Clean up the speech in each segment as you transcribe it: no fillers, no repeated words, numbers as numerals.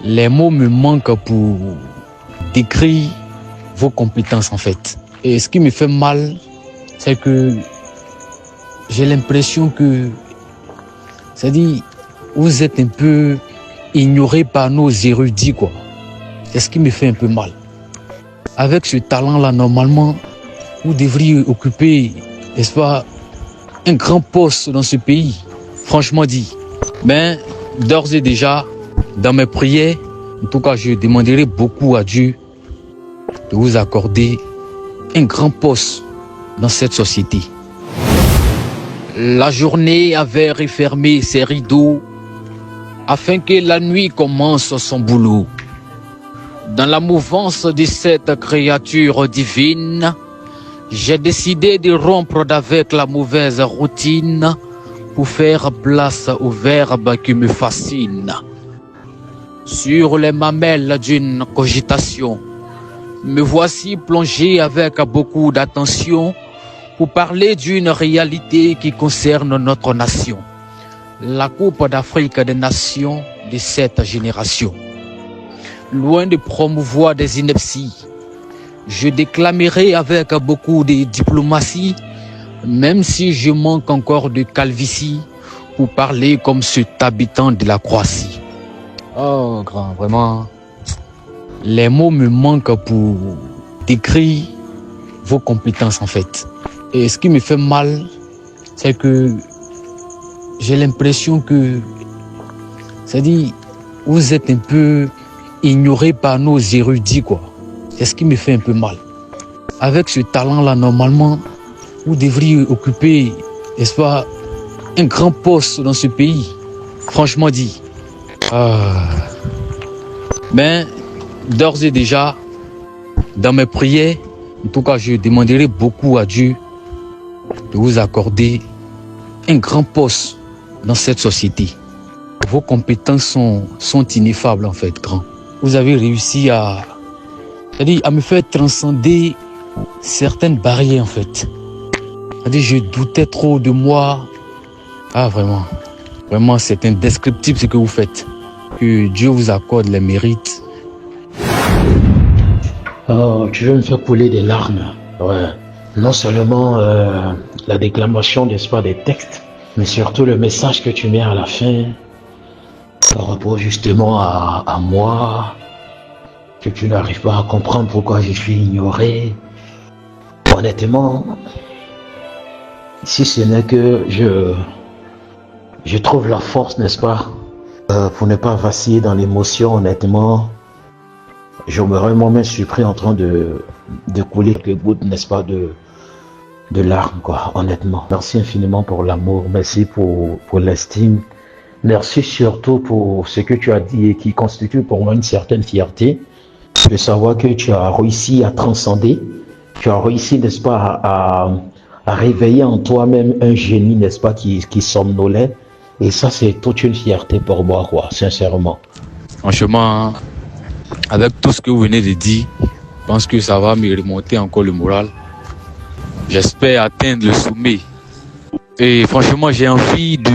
Les mots me manquent pour décrire vos compétences en fait. Et ce qui me fait mal, c'est que j'ai l'impression que, c'est-à-dire, vous êtes un peu ignoré par nos érudits, quoi. C'est ce qui me fait un peu mal. Avec ce talent-là, normalement, vous devriez occuper, n'est-ce pas, un grand poste dans ce pays, franchement dit. Mais d'ores et déjà, dans mes prières, en tout cas, je demanderai beaucoup à Dieu de vous accorder un grand poste dans cette société. La journée avait refermé ses rideaux afin que la nuit commence son boulot. Dans la mouvance de cette créature divine, j'ai décidé de rompre avec la mauvaise routine pour faire place au verbe qui me fascine. Sur les mamelles d'une cogitation, me voici plongé avec beaucoup d'attention pour parler d'une réalité qui concerne notre nation, la Coupe d'Afrique des Nations de cette génération. Loin de promouvoir des inepties, je déclamerai avec beaucoup de diplomatie, même si je manque encore de calvitie pour parler comme cet habitant de la Croatie. Oh, grand, vraiment, les mots me manquent pour décrire vos compétences en fait. Et ce qui me fait mal, c'est que j'ai l'impression que, c'est-à-dire, vous êtes un peu ignoré par nos érudits, quoi. C'est ce qui me fait un peu mal. Avec ce talent-là, normalement, vous devriez occuper, n'est-ce pas, un grand poste dans ce pays, franchement dit. Mais d'ores et déjà, dans mes prières, en tout cas, je demanderai beaucoup à Dieu de vous accorder un grand poste dans cette société. Vos compétences sont ineffables en fait, grand. Vous avez réussi à me faire transcender certaines barrières en fait. C'est-à-dire, je doutais trop de moi. Ah vraiment, vraiment c'est indescriptible ce que vous faites. Que Dieu vous accorde les mérites. Oh, tu veux me faire couler des larmes. Ouais. Non seulement la déclamation, n'est-ce pas, des textes, mais surtout le message que tu mets à la fin par rapport justement à moi, que tu n'arrives pas à comprendre pourquoi je suis ignoré. Honnêtement, si ce n'est que je trouve la force, n'est-ce pas, pour ne pas vaciller dans l'émotion, honnêtement, je me rends moi-même surpris en train de couler quelques gouttes, n'est-ce pas, de larmes, quoi, honnêtement. Merci infiniment pour l'amour, merci pour l'estime, merci surtout pour ce que tu as dit et qui constitue pour moi une certaine fierté, de savoir que tu as réussi à transcender, tu as réussi, n'est-ce pas, à réveiller en toi-même un génie, n'est-ce pas, qui somnolait, et ça c'est toute une fierté pour moi, quoi, sincèrement. Franchement, avec tout ce que vous venez de dire, je pense que ça va me remonter encore le moral. J'espère atteindre le sommet. Et franchement, j'ai envie de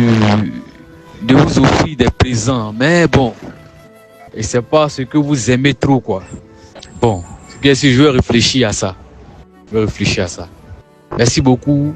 vous offrir des présents. Mais bon, et c'est pas ce que vous aimez trop, quoi. Bon, qu'est-ce que je vais réfléchir à ça. Merci beaucoup.